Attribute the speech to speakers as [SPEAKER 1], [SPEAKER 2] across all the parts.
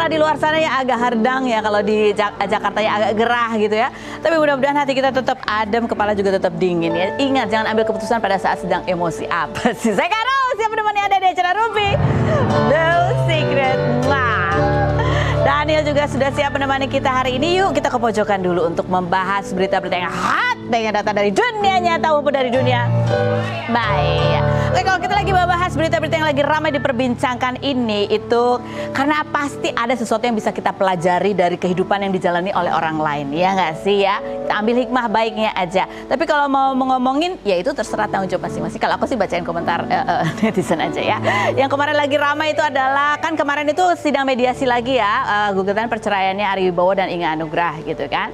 [SPEAKER 1] lah di luar sana ya agak hardang ya, kalau di Jakarta ya agak gerah gitu ya. Tapi mudah-mudahan hati kita tetap adem, kepala juga tetap dingin ya. Ingat, jangan ambil keputusan pada saat sedang emosi. Apa sih? Saya Karo, siapa menemani Anda di acara Rumpi No Secret. Daniel juga sudah siap menemani kita hari ini. Yuk kita ke pojokan dulu untuk membahas berita-berita yang hot yang datang dari dunia nyata maupun dari dunia baik. Oke, kalau kita lagi membahas berita-berita yang lagi ramai diperbincangkan ini, itu karena pasti ada sesuatu yang bisa kita pelajari dari kehidupan yang dijalani oleh orang lain, ya nggak sih ya? Kita ambil hikmah baiknya aja. Tapi kalau mau ngomongin, ya itu terserah tanggung jawab masing-masing. Kalau aku sih bacain komentar netizen aja ya. Yang kemarin lagi ramai itu adalah, kan kemarin itu sidang mediasi lagi ya, gugatan perceraiannya Ari Wibowo dan Inga Anugrah gitu kan.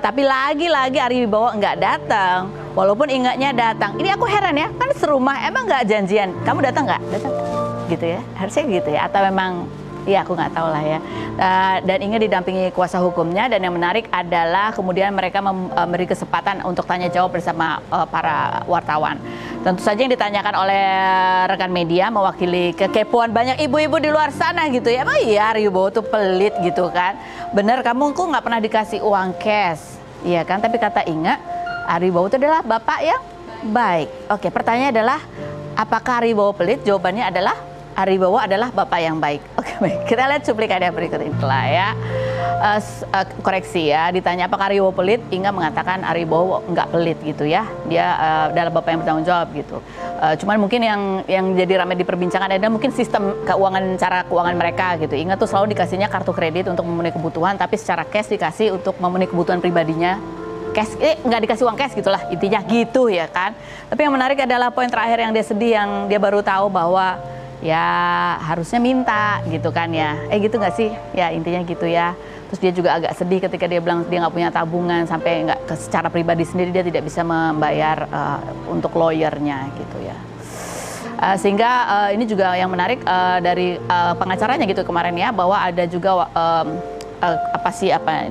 [SPEAKER 1] Tapi lagi-lagi Ari Wibowo nggak datang, walaupun Inganya datang. Ini aku heran ya, kan serumah, emang nggak janjian? Kamu datang nggak? Datang gitu ya, harusnya gitu ya. Atau memang, ya aku nggak tahu lah ya. Dan Inga didampingi kuasa hukumnya, dan yang menarik adalah kemudian mereka memberi kesempatan untuk tanya jawab bersama para wartawan. Tentu saja yang ditanyakan oleh rekan media mewakili kekepoan banyak ibu-ibu di luar sana gitu ya. Emang iya Ari Wibowo tuh pelit gitu kan? Bener, kamu kok nggak pernah dikasih uang cash, iya kan? Tapi kata Inga, Ari Wibowo itu adalah bapak yang baik. Oke, pertanyaannya adalah, apakah Ari Wibowo pelit? Jawabannya adalah Ari Wibowo adalah bapak yang baik. Oke, baik. Kita lihat cuplikannya berikut ini lah ya. Koreksi ya, ditanya apakah Ari Wibowo pelit, Inga mengatakan Ari Wibowo nggak pelit gitu ya. Dia adalah bapak yang bertanggung jawab gitu. Cuman mungkin yang jadi ramai diperbincangkan adalah mungkin sistem keuangan, cara keuangan mereka gitu. Inga tuh selalu dikasihnya kartu kredit untuk memenuhi kebutuhan, tapi secara cash dikasih untuk memenuhi kebutuhan pribadinya. Cash, nggak dikasih uang cash gitulah intinya gitu ya kan. Tapi yang menarik adalah poin terakhir yang dia sedih, yang dia baru tahu bahwa ya harusnya minta gitu kan ya. Gitu nggak sih? Ya intinya gitu ya. Terus dia juga agak sedih ketika dia bilang dia nggak punya tabungan, sampai nggak secara pribadi sendiri dia tidak bisa membayar untuk lawyernya gitu ya. Sehingga ini juga yang menarik dari pengacaranya gitu kemarin ya, bahwa ada juga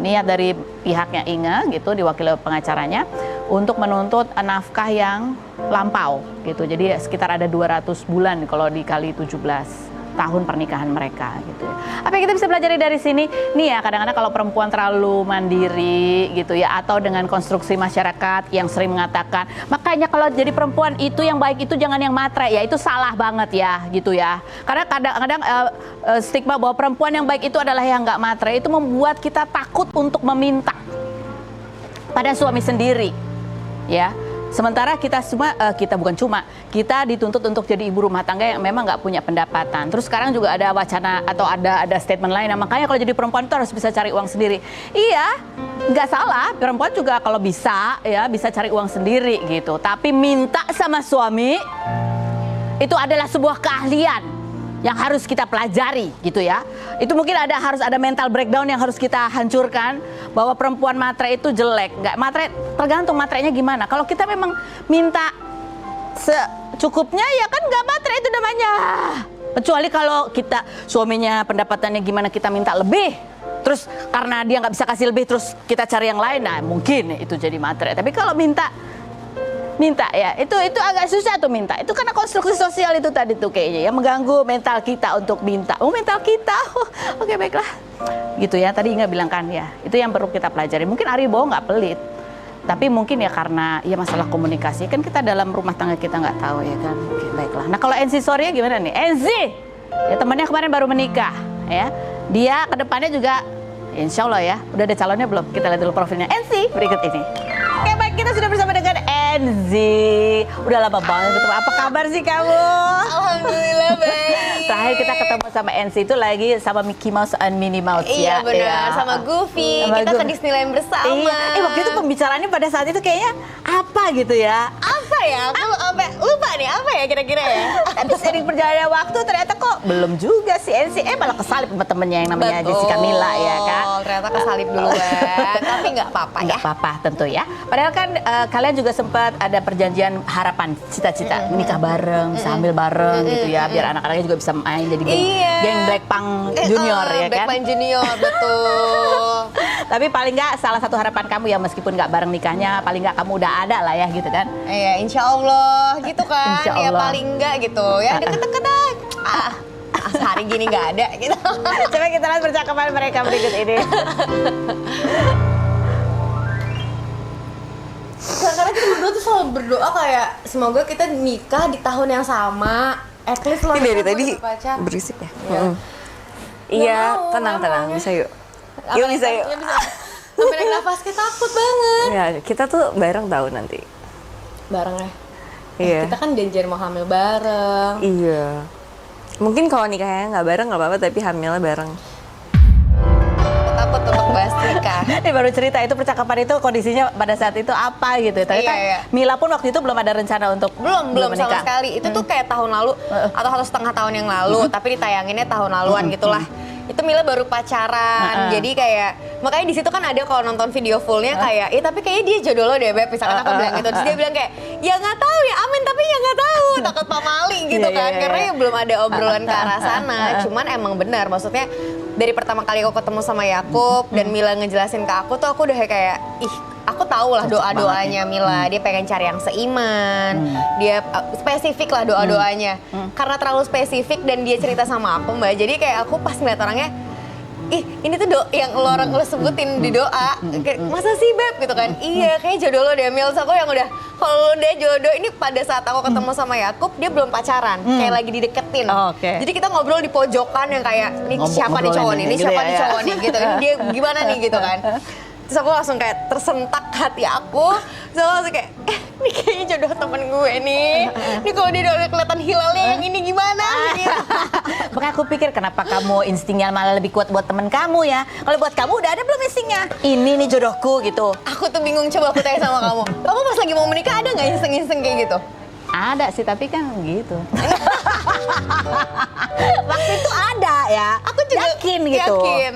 [SPEAKER 1] niat dari pihaknya Inga gitu diwakili pengacaranya untuk menuntut nafkah yang lampau gitu. Jadi sekitar ada 200 bulan kalau dikali 17 tahun pernikahan mereka gitu ya. Apa yang kita bisa pelajari dari sini? Nih ya, kadang-kadang kalau perempuan terlalu mandiri gitu ya, atau dengan konstruksi masyarakat yang sering mengatakan, makanya kalau jadi perempuan itu yang baik itu jangan yang matre, ya itu salah banget ya gitu ya. Karena kadang-kadang stigma bahwa perempuan yang baik itu adalah yang nggak matre, itu membuat kita takut untuk meminta pada suami sendiri ya. Sementara kita kita dituntut untuk jadi ibu rumah tangga yang memang nggak punya pendapatan. Terus sekarang juga ada wacana atau ada statement lain, makanya kalau jadi perempuan itu harus bisa cari uang sendiri. Iya, nggak salah, perempuan juga kalau bisa ya bisa cari uang sendiri gitu. Tapi minta sama suami itu adalah sebuah keahlian yang harus kita pelajari gitu ya. Itu mungkin harus ada mental breakdown yang harus kita hancurkan, bahwa perempuan matre itu jelek. Nggak matre, tergantung matrenya gimana. Kalau kita memang minta secukupnya ya kan nggak matre itu namanya. Kecuali kalau kita suaminya pendapatannya gimana, kita minta lebih, terus karena dia nggak bisa kasih lebih terus kita cari yang lain, nah mungkin itu jadi matre. Tapi kalau minta ya itu agak susah tuh minta. Itu karena konstruksi sosial itu tadi tuh kayaknya yang mengganggu mental kita untuk minta. Mental kita. Oke, baiklah. Gitu ya, tadi Inga bilang kan ya. Itu yang perlu kita pelajari. Mungkin Ari Wibowo nggak pelit. Tapi mungkin ya karena ya masalah komunikasi, kan kita dalam rumah tangga kita nggak tahu ya kan. Oke, baiklah. Nah, kalau NC Sorya gimana nih? NC ya temannya kemarin baru menikah ya. Dia kedepannya juga insya Allah ya. Udah ada calonnya belum? Kita lihat dulu profilnya NC berikut ini. Oke, baik, kita sudah bersama dengan Enzi. Udah lama banget ketemu. Apa kabar sih kamu?
[SPEAKER 2] Alhamdulillah baik.
[SPEAKER 1] Terakhir kita ketemu sama Enzi itu lagi sama Mickey Mouse and Minnie Mouse
[SPEAKER 2] iya,
[SPEAKER 1] ya.
[SPEAKER 2] Benar,
[SPEAKER 1] ya.
[SPEAKER 2] sama Goofy.
[SPEAKER 1] Sama
[SPEAKER 2] kita ke Disneyland bersama.
[SPEAKER 1] Iya. Waktu itu pembicaraannya pada saat itu kayaknya apa gitu ya?
[SPEAKER 2] Apa ya? Aku sampai lupa nih, apa ya kira-kira ya?
[SPEAKER 1] Tapi sering perjalannya waktu ternyata kok belum juga si Enzi. Malah kesalip sama temennya yang namanya Jessica Mila ya kan.
[SPEAKER 2] Ternyata kesalip duluan. Tapi nggak apa-apa ya.
[SPEAKER 1] Nggak apa-apa tentu ya. Padahal kan kalian juga sempat ada perjanjian harapan, cita-cita menikah bareng, bisa hamil bareng gitu ya, biar anak-anaknya juga bisa main jadi geng Blackpink Junior ya kan.
[SPEAKER 2] Blackpink Junior, betul.
[SPEAKER 1] Tapi paling nggak salah satu harapan kamu ya, meskipun nggak bareng nikahnya, paling nggak kamu udah ada lah ya gitu kan.
[SPEAKER 2] Iya, insya Allah gitu kan.
[SPEAKER 1] Insya Allah.
[SPEAKER 2] Ya paling nggak gitu ya, deket-deket sehari gini nggak ada gitu.
[SPEAKER 1] Coba kita lihat percakapan mereka berikut ini.
[SPEAKER 2] Karena kita berdua tuh selalu berdoa kayak semoga kita nikah di tahun yang sama. At least lo
[SPEAKER 3] Ini dari
[SPEAKER 2] nikah
[SPEAKER 3] tadi
[SPEAKER 2] berpacar.
[SPEAKER 3] berisik ya.
[SPEAKER 2] Iya.
[SPEAKER 3] Iya,
[SPEAKER 2] mau,
[SPEAKER 3] tenang
[SPEAKER 2] nggak
[SPEAKER 3] tenang,
[SPEAKER 2] maunya.
[SPEAKER 3] bisa yuk.
[SPEAKER 2] Apa
[SPEAKER 3] Yuk
[SPEAKER 2] yang
[SPEAKER 3] bisa
[SPEAKER 2] tak-
[SPEAKER 3] yuk.
[SPEAKER 2] ya bisa. Sampai naik nafas kita takut banget.
[SPEAKER 3] Ya, kita tuh bareng tahu nanti.
[SPEAKER 2] Bareng ya.
[SPEAKER 3] Iya.
[SPEAKER 2] Kita kan janjian mau hamil bareng.
[SPEAKER 3] Iya. Mungkin kalau nikahnya nggak bareng nggak apa-apa, tapi hamilnya bareng.
[SPEAKER 2] Takut untuk bahas nikah.
[SPEAKER 1] Ini baru cerita itu percakapan itu kondisinya pada saat itu apa gitu. Ternyata
[SPEAKER 2] Iya.
[SPEAKER 1] Mila pun waktu itu belum ada rencana untuk
[SPEAKER 2] Belum sama
[SPEAKER 1] menikah.
[SPEAKER 2] sekali. Itu tuh kayak tahun lalu atau 1,5 tahun yang lalu, tapi ditayanginnya tahun laluan gitulah. Itu Mila baru pacaran, jadi kayak makanya di situ kan ada kalau nonton video fullnya kayak, tapi kayaknya dia jodoh lo deh Beb, misalkan aku bilang gitu, terus dia bilang kayak, ya nggak tahu ya amin tapi ya nggak tahu, takut pamali gitu
[SPEAKER 1] Iya,
[SPEAKER 2] kan,
[SPEAKER 1] iya,
[SPEAKER 2] karena
[SPEAKER 1] iya.
[SPEAKER 2] ya belum ada obrolan ke arah sana, cuman emang benar, maksudnya dari pertama kali aku ketemu sama Yakub dan Mila ngejelasin ke aku tuh aku udah kayak, ih aku tahu lah doa-doanya Mila, dia pengen cari yang seiman, dia spesifik lah doa-doanya. Karena terlalu spesifik dan dia cerita sama aku Mbak, jadi kayak aku pas ngeliat orangnya, ih ini tuh yang lo sebutin di doa, kayak, masa sih Beb gitu kan, iya kayak jodoh lo deh Mil, so aku yang udah, kalau udah jodoh ini pada saat aku ketemu sama Yakub, dia belum pacaran, kayak lagi dideketin.
[SPEAKER 1] Oh, oke.
[SPEAKER 2] Jadi kita ngobrol di pojokan yang kayak, ini siapa nih cowok nih, ini
[SPEAKER 1] Gitu
[SPEAKER 2] siapa
[SPEAKER 1] ya,
[SPEAKER 2] nih
[SPEAKER 1] ya.
[SPEAKER 2] cowok nih gitu, ini dia gimana nih gitu kan. Terus aku langsung kayak tersentak hati aku. Terus aku langsung kayak, ini kayaknya jodoh temen gue nih. Ini kalau dia udah kelihatan hilalnya yang ini gimana gitu.
[SPEAKER 1] Makanya aku pikir kenapa kamu instingnya malah lebih kuat buat temen kamu ya. Kalau buat kamu udah ada belum instingnya? Ini nih jodohku gitu.
[SPEAKER 2] Aku tuh bingung, coba aku tanya sama kamu. Kamu pas lagi mau menikah ada nggak insting-insting kayak gitu?
[SPEAKER 1] Ada sih tapi kan gitu. Waktu itu ada ya.
[SPEAKER 2] Aku juga
[SPEAKER 1] yakin gitu.
[SPEAKER 2] Yakin.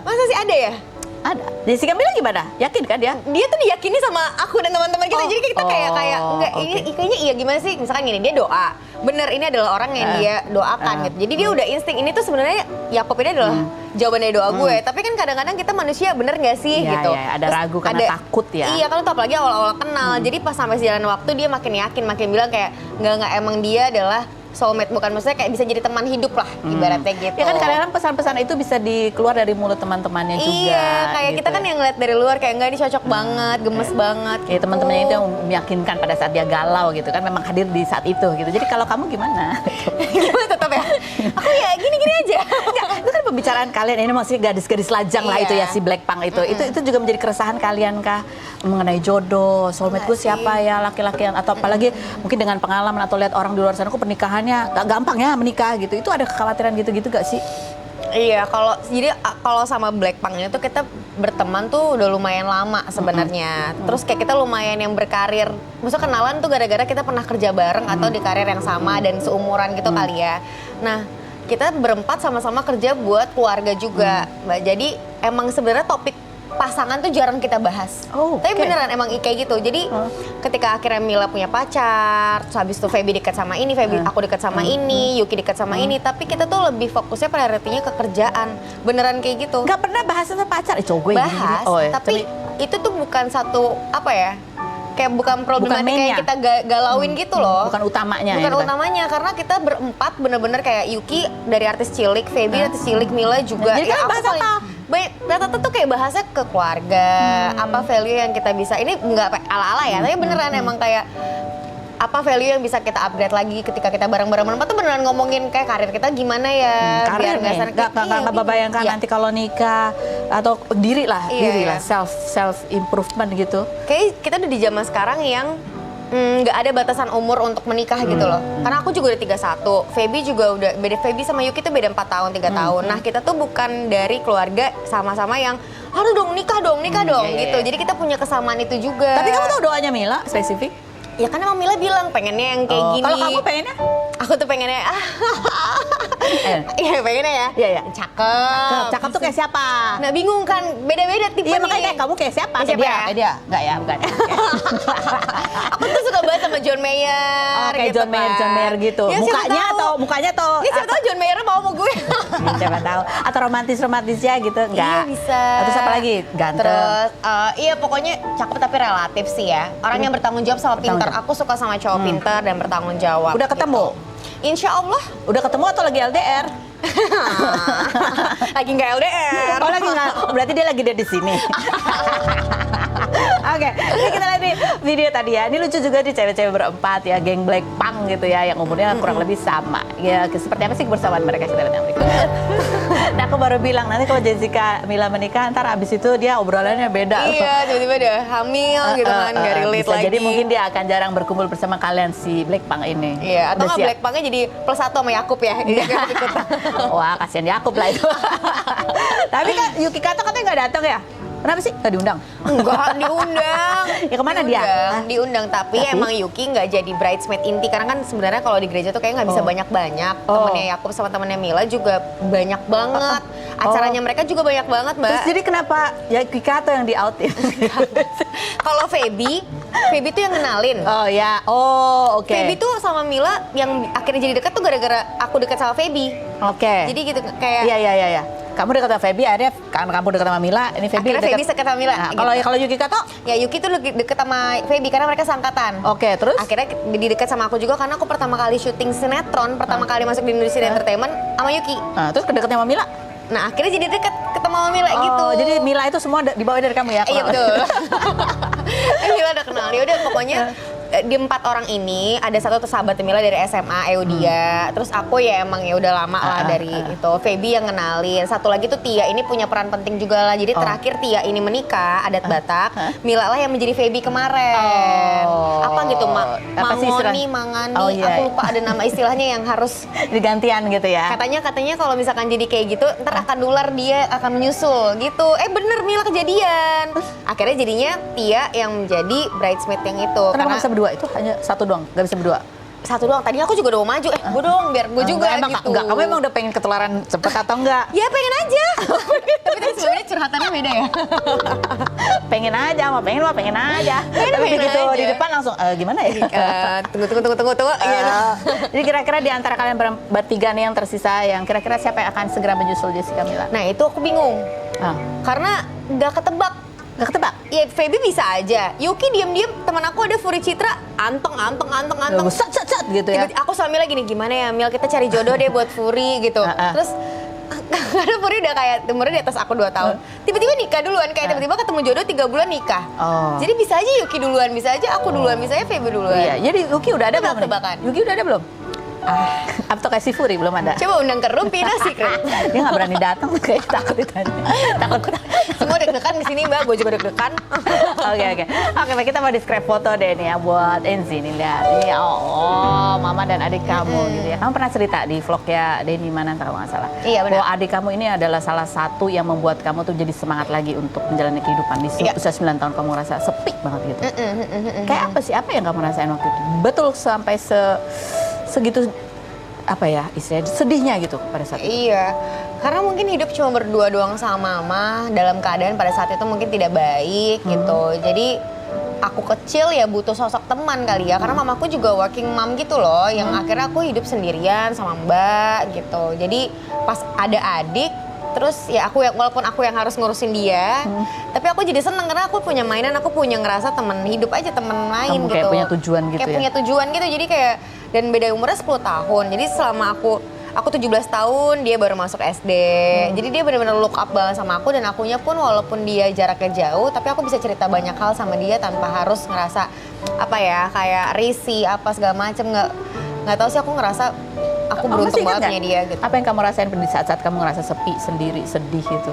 [SPEAKER 2] Masa sih ada ya?
[SPEAKER 1] Ada. Jessica bilang gimana? Yakin kan dia?
[SPEAKER 2] Dia tuh diyakini sama aku dan teman-teman kita. Jadi kita kayak enggak
[SPEAKER 1] oke.
[SPEAKER 2] ini kayaknya iya gimana sih? Misalkan gini, dia doa. Bener ini adalah orang yang dia doakan gitu. Jadi dia udah insting. Ini tuh sebenarnya Yakub ini adalah jawaban dari doa gue. Tapi kan kadang-kadang kita manusia bener nggak sih
[SPEAKER 1] Iya,
[SPEAKER 2] gitu.
[SPEAKER 1] iya, ada ragu karena takut ya.
[SPEAKER 2] Iya kan tuh apalagi awal-awal kenal. Jadi pas sampai sejalan waktu dia makin yakin, makin bilang kayak enggak emang dia adalah soulmate, bukan maksudnya kayak bisa jadi teman hidup lah ibaratnya gitu.
[SPEAKER 1] Ya kan kadang-kadang pesan-pesan itu bisa dikeluar dari mulut teman-temannya juga.
[SPEAKER 2] Iya, kayak
[SPEAKER 1] gitu
[SPEAKER 2] kita kan
[SPEAKER 1] ya.
[SPEAKER 2] yang ngeliat dari luar kayak enggak ini cocok banget, gemes banget.
[SPEAKER 1] Ya teman-temannya itu yang meyakinkan pada saat dia galau gitu kan memang hadir di saat itu gitu. Jadi kalau kamu gimana?
[SPEAKER 2] Gimana tetap ya? Aku ya gini-gini aja.
[SPEAKER 1] Enggak, itu kan pembicaraan kalian ini masih gadis-gadis lajang lah itu ya
[SPEAKER 2] Iya.
[SPEAKER 1] si Blackpink itu. Itu juga menjadi keresahan kalian kah mengenai jodoh, soulmate gue siapa ya laki-laki yang atau apalagi mungkin dengan pengalaman atau lihat orang di luar sana kok pernikahannya gak gampang ya menikah gitu. Itu ada kekhawatiran gitu-gitu gak sih?
[SPEAKER 2] Iya, kalau sama Blackpink itu kita berteman tuh udah lumayan lama sebenarnya. Terus kayak kita lumayan yang berkarir. Maksudnya kenalan tuh gara-gara kita pernah kerja bareng atau di karir yang sama dan seumuran gitu kali ya. Nah, kita berempat sama-sama kerja buat keluarga juga, Mbak. Jadi emang sebenarnya topik pasangan tuh jarang kita bahas.
[SPEAKER 1] Oh,
[SPEAKER 2] Tapi
[SPEAKER 1] oke.
[SPEAKER 2] beneran emang kayak gitu. Jadi ketika akhirnya Mila punya pacar, terus habis itu Feby dekat sama ini, aku dekat sama ini, Yuki dekat sama ini, tapi kita tuh lebih fokusnya prioritinya ke kerjaan. Beneran kayak gitu.
[SPEAKER 1] Gak pernah bahas tentang pacar, cowok gue gini-gini.
[SPEAKER 2] Bahas,
[SPEAKER 1] Oh, ya.
[SPEAKER 2] tapi itu tuh bukan satu apa ya? Kayak bukan problematika
[SPEAKER 1] mainnya.
[SPEAKER 2] yang kita galauin gitu loh.
[SPEAKER 1] Bukan utamanya
[SPEAKER 2] Bukan
[SPEAKER 1] gitu kan.
[SPEAKER 2] utamanya, karena kita berempat bener-bener kayak Yuki dari artis cilik, Feby artis cilik, Mila juga.
[SPEAKER 1] Jadi kalian bahas apa?
[SPEAKER 2] Rata-rata tuh kayak bahasnya ke keluarga, apa value yang kita bisa, ini nggak ala-ala ya, tapi beneran emang kayak apa value yang bisa kita upgrade lagi ketika kita bareng-bareng berempat tuh beneran ngomongin kayak karir kita gimana ya,
[SPEAKER 1] Karir
[SPEAKER 2] nggak
[SPEAKER 1] nih,
[SPEAKER 2] sana-
[SPEAKER 1] gak
[SPEAKER 2] iya,
[SPEAKER 1] bayangkan
[SPEAKER 2] iya.
[SPEAKER 1] nanti kalau nikah atau diri lah,
[SPEAKER 2] Iya, iya.
[SPEAKER 1] self improvement gitu.
[SPEAKER 2] Kayak kita udah di zaman sekarang yang nggak ada batasan umur untuk menikah gitu loh. Karena aku juga udah 31, Feby juga udah beda, Feby sama Yuki tuh beda 4 tahun, 3 tahun. Nah kita tuh bukan dari keluarga sama-sama yang harus dong nikah dong
[SPEAKER 1] iya,
[SPEAKER 2] gitu.
[SPEAKER 1] iya.
[SPEAKER 2] Jadi kita punya kesamaan itu juga.
[SPEAKER 1] Tapi kamu tahu doanya Mila spesifik?
[SPEAKER 2] Ya kan emang Mila bilang pengennya yang kayak gini.
[SPEAKER 1] Kalau kamu pengennya?
[SPEAKER 2] Aku tuh pengennya iya pengennya ya.
[SPEAKER 1] Iya, iya.
[SPEAKER 2] Cakep.
[SPEAKER 1] Tuh kayak siapa?
[SPEAKER 2] Nah bingung kan, beda-beda tipe
[SPEAKER 1] Iya
[SPEAKER 2] nih.
[SPEAKER 1] makanya kayak kamu kayak siapa?
[SPEAKER 2] Kayak siapa ya?
[SPEAKER 1] Kayak dia? Enggak ya, bukan.
[SPEAKER 2] Aku tuh suka banget sama John Mayer.
[SPEAKER 1] Oh, kayak
[SPEAKER 2] gitu
[SPEAKER 1] John Mayer gitu.
[SPEAKER 2] Ya, siapa
[SPEAKER 1] Mukanya
[SPEAKER 2] tahu.
[SPEAKER 1] atau
[SPEAKER 2] Ya siapa tahu John Mayer mau sama gue.
[SPEAKER 1] siapa tahu atau romantisnya gitu enggak?
[SPEAKER 2] Iya bisa.
[SPEAKER 1] Terus apa lagi? Ganteng.
[SPEAKER 2] Terus iya pokoknya cakep tapi relatif sih ya. Orang yang bertanggung jawab sama
[SPEAKER 1] Bertanggung
[SPEAKER 2] pintar.
[SPEAKER 1] jawab.
[SPEAKER 2] Aku suka sama cowok pintar dan bertanggung jawab.
[SPEAKER 1] Udah ketemu?
[SPEAKER 2] Insya Allah
[SPEAKER 1] Udah ketemu atau lagi LDR?
[SPEAKER 2] Lagi nggak LDR.
[SPEAKER 1] Oh lagi nggak, berarti dia lagi ada di sini. Oke, ini kita lihat nih video tadi ya. Ini lucu juga di cewek-cewek berempat ya, geng Blackpink gitu ya, yang umurnya kurang lebih sama. Ya, seperti apa sih kebersamaan mereka, kita lihat yang berikut. Nah, aku baru bilang nanti kalau Jessica Mila menikah, ntar abis itu dia obrolannya beda.
[SPEAKER 2] Iya, tiba-tiba udah hamil gitu kan, nggak relate
[SPEAKER 1] bisa
[SPEAKER 2] lagi.
[SPEAKER 1] jadi mungkin dia akan jarang berkumpul bersama kalian si Blackpink ini.
[SPEAKER 2] Iya, atau
[SPEAKER 1] Udah
[SPEAKER 2] nggak
[SPEAKER 1] siap?
[SPEAKER 2] Blackpinknya jadi +1 sama Yakub ya. Jadi dia ikut.
[SPEAKER 1] Wah, kasihan Yakub lah itu. Tapi kan Yuki Kato katanya nggak datang ya? Kenapa sih nggak diundang?
[SPEAKER 2] Enggak diundang.
[SPEAKER 1] Ya kemana dia?
[SPEAKER 2] Diundang, tapi emang Yuki nggak jadi bridesmaid inti karena kan sebenarnya kalau di gereja tuh kayak nggak bisa banyak-banyak. Temennya Yakub sama temennya Mila juga banyak banget. Acaranya mereka juga banyak banget, Mbak.
[SPEAKER 1] Terus jadi kenapa Yuki Kato yang di-outin?
[SPEAKER 2] Kalau Feby tuh yang kenalin.
[SPEAKER 1] Oh ya, oh oke.
[SPEAKER 2] Feby tuh sama Mila yang akhirnya jadi dekat tuh gara-gara aku dekat sama Feby.
[SPEAKER 1] Oke.
[SPEAKER 2] Jadi gitu kayak
[SPEAKER 1] Iya. Kamu dekat sama Feby, akhirnya karena kamu dekat sama Mila, ini Feby
[SPEAKER 2] akhirnya Feby dekat sama Mila.
[SPEAKER 1] Nah,
[SPEAKER 2] gitu.
[SPEAKER 1] kalau Yuki Kato?
[SPEAKER 2] Ya Yuki tuh deket sama Feby karena mereka seangkatan.
[SPEAKER 1] Oke, terus?
[SPEAKER 2] Akhirnya jadi dekat sama aku juga karena aku pertama kali syuting sinetron, pertama kali masuk di industri entertainment sama Yuki.
[SPEAKER 1] Nah, terus kedekatnya sama Mila?
[SPEAKER 2] Nah akhirnya jadi dekat ketemu sama Mila gitu.
[SPEAKER 1] Jadi Mila itu semua dibawa dari kamu ya?
[SPEAKER 2] Iya betul. Mila udah kenal, ya udah pokoknya di 4 orang ini ada satu tuh sahabat Mila dari SMA, Eudia. Terus aku ya emang ya udah lama lah dari itu. Feby yang kenalin. Satu lagi tuh Tia ini punya peran penting juga lah. Jadi terakhir Tia ini menikah adat Batak. Mila lah yang menjadi Feby kemarin. Apa gitu
[SPEAKER 1] Apa sih
[SPEAKER 2] mangoni,
[SPEAKER 1] istilah?
[SPEAKER 2] mangani.
[SPEAKER 1] Oh, iya.
[SPEAKER 2] Aku lupa ada nama istilahnya yang harus
[SPEAKER 1] Digantian gitu ya?
[SPEAKER 2] katanya kalau misalkan jadi kayak gitu ntar akan nular, dia akan menyusul gitu. Bener Mila kejadian. Akhirnya jadinya Tia yang menjadi bridesmaid yang itu.
[SPEAKER 1] Kenapa nggak bisa berdua? Itu hanya satu doang, nggak bisa berdua?
[SPEAKER 2] Satu doang. Tadinya aku juga udah mau maju. Gue dong biar gue juga
[SPEAKER 1] emang,
[SPEAKER 2] gitu.
[SPEAKER 1] Enggak, kamu emang udah pengen ketularan cepet atau enggak?
[SPEAKER 2] Ya pengen aja. Tapi kan sebenarnya curhatannya beda ya.
[SPEAKER 1] Pengen aja, pengen aja. Tapi
[SPEAKER 2] pengen
[SPEAKER 1] begitu
[SPEAKER 2] aja.
[SPEAKER 1] di depan langsung, gimana ya?
[SPEAKER 2] Tunggu. Iya.
[SPEAKER 1] Jadi kira-kira di antara kalian bertiga nih yang tersisa, yang kira-kira siapa yang akan segera menyusul Jessica Mila?
[SPEAKER 2] Nah itu aku bingung. Karena nggak ketebak.
[SPEAKER 1] Nggak ketebak?
[SPEAKER 2] Ya Feby bisa aja. Yuki diam-diam, teman aku ada Furi Citra, anteng.
[SPEAKER 1] Sat gitu ya?
[SPEAKER 2] Tiba-tiba aku sama Mila gini, gimana ya Mil, kita cari jodoh deh buat Furi gitu. Terus karena Furi udah kayak umurnya di atas aku 2 tahun. Tiba-tiba nikah duluan, kayak tiba-tiba ketemu jodoh 3 bulan nikah. Jadi bisa aja Yuki duluan, bisa aja aku duluan, bisa aja Feby duluan.
[SPEAKER 1] Iya, jadi Yuki udah ada belum?
[SPEAKER 2] Tebakan.
[SPEAKER 1] Yuki udah ada belum? Atau kayak si Furi belum ada?
[SPEAKER 2] Coba undang ke Rumpi nasi kan.
[SPEAKER 1] Dia nggak berani datang, kayak takut ditanya. Takut.
[SPEAKER 2] Semua deg-degan di sini Mbak, gue juga deg-degan.
[SPEAKER 1] Oke, baik, kita mau describe foto deh nih ya buat Enzi nih, lihat. Nih, mama dan adik kamu gitu ya. Kamu pernah cerita di vlognya Denny mana kalau nggak salah.
[SPEAKER 2] Iya, benar.
[SPEAKER 1] Bahwa adik kamu ini adalah salah satu yang membuat kamu tuh jadi semangat lagi untuk menjalani kehidupan di usia 9 tahun kamu ngerasa sepi banget gitu. Kayak apa sih? Apa yang kamu rasain waktu itu? Betul sampai segitu apa ya istilahnya sedihnya gitu pada saat itu?
[SPEAKER 2] Iya, karena mungkin hidup cuma berdua doang sama mama dalam keadaan pada saat itu mungkin tidak baik gitu. Jadi aku kecil ya butuh sosok teman kali ya, karena mamaku juga working mom gitu loh, yang akhirnya aku hidup sendirian sama mbak gitu. Jadi pas ada adik, terus ya aku walaupun aku yang harus ngurusin dia, tapi aku jadi seneng karena aku punya mainan, aku punya ngerasa temen hidup aja, temen main
[SPEAKER 1] Kamu
[SPEAKER 2] gitu.
[SPEAKER 1] kayak punya tujuan gitu
[SPEAKER 2] kayak
[SPEAKER 1] ya?
[SPEAKER 2] punya tujuan gitu, jadi kayak, dan beda umurnya 10 tahun. Jadi selama aku 17 tahun, dia baru masuk SD. Jadi dia benar-benar look up banget sama aku, dan akunya pun walaupun dia jaraknya jauh, tapi aku bisa cerita banyak hal sama dia tanpa harus ngerasa apa ya, kayak risih apa segala macem. Nggak tahu sih, aku ngerasa aku beruntung banget punya dia gitu.
[SPEAKER 1] Apa yang kamu rasain di saat-saat kamu ngerasa sepi, sendiri, sedih gitu?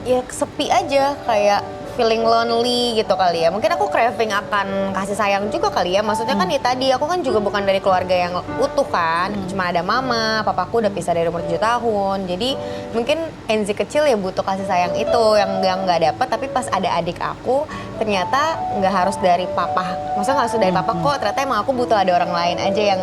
[SPEAKER 2] Ya sepi aja, kayak feeling lonely gitu kali ya. Mungkin aku craving akan kasih sayang juga kali ya. Maksudnya kan ya tadi, aku kan juga bukan dari keluarga yang utuh kan. Cuma ada mama, papaku udah pisah dari umur 7 tahun. Jadi mungkin Enzi kecil ya butuh kasih sayang itu yang nggak dapat. Tapi pas ada adik aku, ternyata nggak harus dari papa. Maksudnya nggak harus dari papa kok. Ternyata emang aku butuh ada orang lain aja yang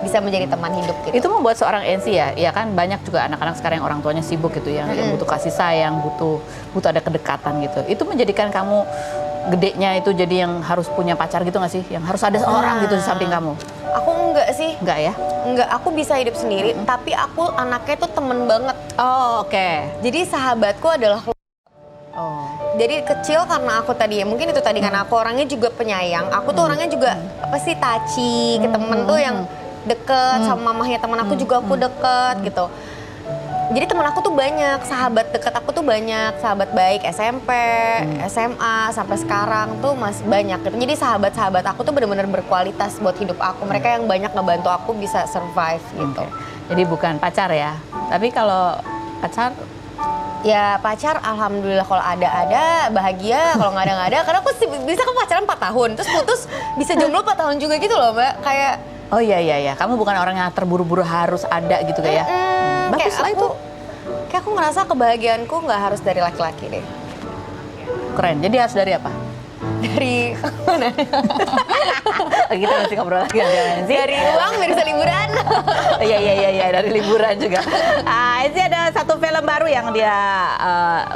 [SPEAKER 2] bisa menjadi teman hidup gitu.
[SPEAKER 1] Itu membuat seorang Enzi ya kan banyak juga anak-anak sekarang yang orang tuanya sibuk gitu, yang butuh kasih sayang, butuh ada kedekatan gitu. Itu menjadikan kamu gedenya itu jadi yang harus punya pacar gitu nggak sih? Yang harus ada seorang gitu di samping kamu?
[SPEAKER 2] Aku enggak sih.
[SPEAKER 1] Enggak ya?
[SPEAKER 2] Enggak, aku bisa hidup sendiri. Tapi aku anaknya tuh temen banget.
[SPEAKER 1] Oh, oke.
[SPEAKER 2] Jadi sahabatku adalah jadi kecil karena aku tadi ya, mungkin itu tadi karena aku orangnya juga penyayang. Aku tuh orangnya juga apa sih, touchy ke temen tuh yang deket, sama mamahnya temen aku juga aku deket gitu. Jadi teman aku tuh banyak, sahabat dekat aku tuh banyak, sahabat baik SMP, SMA sampai sekarang tuh masih banyak gitu. Jadi sahabat-sahabat aku tuh benar-benar berkualitas buat hidup aku. Mereka yang banyak ngebantu aku bisa survive gitu.
[SPEAKER 1] Jadi bukan pacar ya. Tapi kalau pacar
[SPEAKER 2] Ya pacar alhamdulillah kalau ada bahagia, kalau nggak ada. Karena aku bisa kan pacaran 4 tahun, terus putus bisa jomblo 4 tahun juga gitu loh Mbak. Kayak
[SPEAKER 1] oh iya, kamu bukan orang yang terburu-buru harus ada gitu kayak. Bagus lah itu.
[SPEAKER 2] Kayak aku ngerasa kebahagiaanku nggak harus dari laki-laki deh.
[SPEAKER 1] Keren. Jadi harus dari apa?
[SPEAKER 2] Dari mana?
[SPEAKER 1] Kita masih ngobrol lagi sih.
[SPEAKER 2] Dari uang biar bisa liburan.
[SPEAKER 1] Iya, dari liburan juga. Ini ada satu film baru yang dia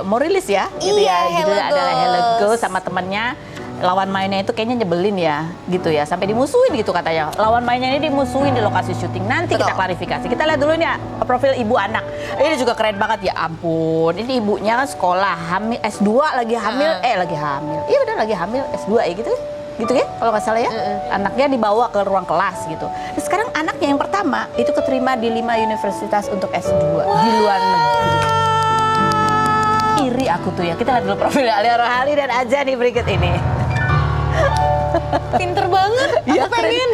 [SPEAKER 1] mau rilis ya, gitu
[SPEAKER 2] Iya,
[SPEAKER 1] ya. Judulnya
[SPEAKER 2] Hello
[SPEAKER 1] adalah Hello
[SPEAKER 2] Ghost.
[SPEAKER 1] Ghost sama temennya. Lawan mainnya itu kayaknya nyebelin ya, gitu ya. Sampai dimusuhin gitu katanya. Lawan mainnya ini dimusuhin di lokasi syuting. Nanti kita
[SPEAKER 2] Betul.
[SPEAKER 1] klarifikasi. Kita lihat dulu nih profil ibu anak. Ini juga keren banget ya ampun. Ini ibunya kan sekolah hamil S2 lagi hamil, lagi hamil. Iya benar lagi hamil S2 ya gitu. Gitu ya kalau nggak salah ya. Anaknya dibawa ke ruang kelas gitu. Dan sekarang anaknya yang pertama itu keterima di 5 universitas untuk S2 di luar negeri. Iri aku tuh ya. Kita lihat dulu profilnya Alia Rohali dan Aja nih berikut ini.
[SPEAKER 2] Pinter banget.
[SPEAKER 1] Iya,
[SPEAKER 2] Aku pengen.